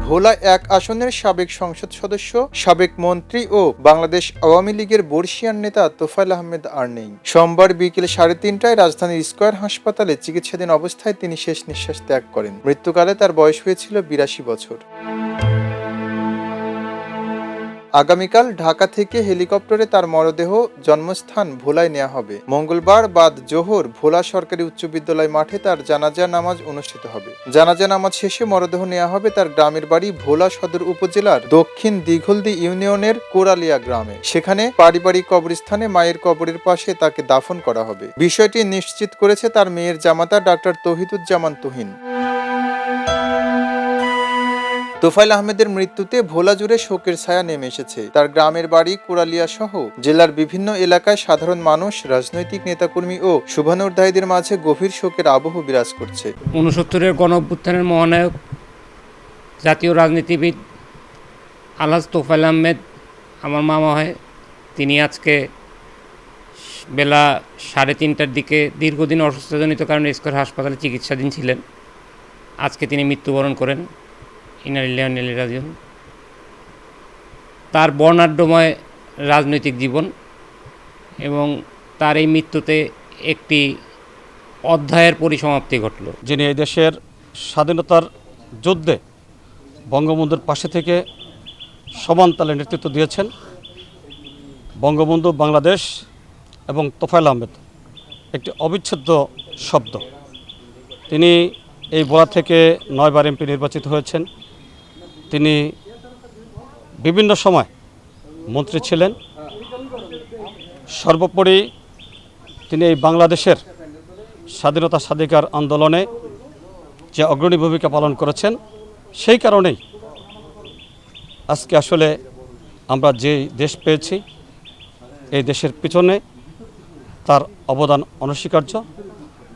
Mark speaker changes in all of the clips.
Speaker 1: ভোলা ১ আসনের সাবেক সংসদ সদস্য, সাবেক মন্ত্রী ও বাংলাদেশ আওয়ামী লীগের বর্ষিয়ান নেতা তোফায়েল আহমেদ আর নেই। সোমবার বিকেল 3:30টায় রাজধানীর স্কয়ার হাসপাতালে চিকিৎসাধীন অবস্থায় তিনি শেষ নিঃশ্বাস ত্যাগ করেন। মৃত্যুকালে তার বয়স হয়েছিল ৮২ বছর। আগামীকাল ঢাকা থেকে হেলিকপ্টারে তার মরদেহ জন্মস্থান ভোলায় নেওয়া হবে। মঙ্গলবার বাদ জোহর ভোলা সরকারি উচ্চ বিদ্যালয় মাঠে তার জানাজা নামাজ অনুষ্ঠিত হবে। জানাজা নামাজ শেষে মরদেহ নেওয়া হবে তার গ্রামের বাড়ি ভোলা সদর উপজেলার দক্ষিণ দিঘলদি ইউনিয়নের কোরালিয়া গ্রামে। সেখানে পারিবারিক কবরস্থানে মায়ের কবরের পাশে তাকে দাফন করা হবে। বিষয়টি নিশ্চিত করেছে তার মেয়ের জামাতা ডাক্তার তৌহিদুজ্জামান তুহিন। তোফায়েল আহমেদের মৃত্যুতে ভোলা জুড়ে শোকের ছায়া নেমে এসেছে। তার গ্রামের বাড়ি কোরালিয়া সহ জেলার বিভিন্ন এলাকায় সাধারণ মানুষ, রাজনৈতিক নেতাকর্মী ও শুভানুধ্যায়ীদের মাঝে গভীর শোকের আবহ বিরাজ করছে।
Speaker 2: ৬৯-এর গণঅভ্যুত্থানের মহানায়ক জাতীয় রাজনীতিবিদ আলহাজ তোফায়েল আহমেদ আমার মামা হয়। তিনি আজকে বেলা 3:30টার দিকে দীর্ঘদিন অসুস্থজনিত কারণে স্কয়ার হাসপাতালে চিকিৎসাধীন ছিলেন। আজকে তিনি মৃত্যুবরণ করেন। তার বর্ণাঢ্যময় রাজনৈতিক জীবন এবং তার এই মৃত্যুতে একটি অধ্যায়ের পরিসমাপ্তি ঘটল।
Speaker 3: যিনি এই দেশের স্বাধীনতার যুদ্ধে বঙ্গবন্ধুর পাশে থেকে সমান তালে নেতৃত্ব দিয়েছেন। বঙ্গবন্ধু, বাংলাদেশ এবং তোফায়েল আহমেদ একটি অবিচ্ছেদ্য শব্দ। তিনি এই ভোলা থেকে 9 বার এমপি নির্বাচিত হয়েছেন। তিনি বিভিন্ন সময় মন্ত্রী ছিলেন। সর্বোপরি তিনি এই বাংলাদেশের স্বাধীনতা স্বাধিকার আন্দোলনে যে অগ্রণী ভূমিকা পালন করেছেন, সেই কারণেই আজকে আসলে আমরা যে দেশ পেয়েছি, এই দেশের পিছনে তার অবদান অনস্বীকার্য।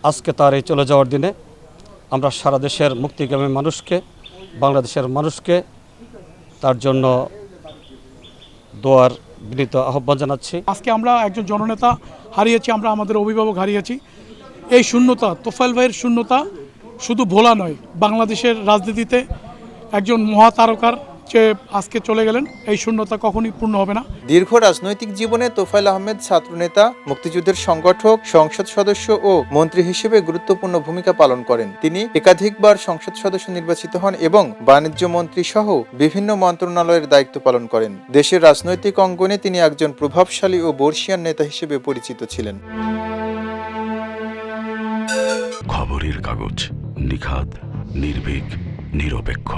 Speaker 3: আজকে তার এই চলে যাওয়ার দিনে আমরা সারা দেশের মুক্তিকামী মানুষকে, বাংলাদেশের মানুষকে তার জন্য দোয়ার বিনীত আহ্বান জানাচ্ছি।
Speaker 4: আজকে আমরা একজন জননেতা হারিয়েছি, আমরা আমাদের অভিভাবক হারিয়েছি। এই শূন্যতা, তোফায়েল ভাইয়ের শূন্যতা শুধু ভোলা নয়, বাংলাদেশের রাজনীতিতে একজন মহাতারকার চেয়ে আজকে চলে গেলেন। এই শূন্যতা কখনই পূর্ণ হবে না।
Speaker 1: দীর্ঘ রাজনৈতিক জীবনে তোফায়েল আহমেদ ছাত্রনেতা, মুক্তিযুদ্ধের সংগঠক, সংসদ সদস্য ও মন্ত্রী হিসেবে গুরুত্বপূর্ণ ভূমিকা পালন করেন। তিনি একাধিকবার সংসদ সদস্য নির্বাচিত হন এবং বাণিজ্য মন্ত্রী সহ বিভিন্ন মন্ত্রণালয়ের দায়িত্ব পালন করেন। দেশের রাজনৈতিক অঙ্গনে তিনি একজন প্রভাবশালী ও বর্ষিয়ান নেতা হিসেবে পরিচিত ছিলেন।
Speaker 5: খবরের কাগজ, নিখাদ, নির্ভীক, নিরপেক্ষ।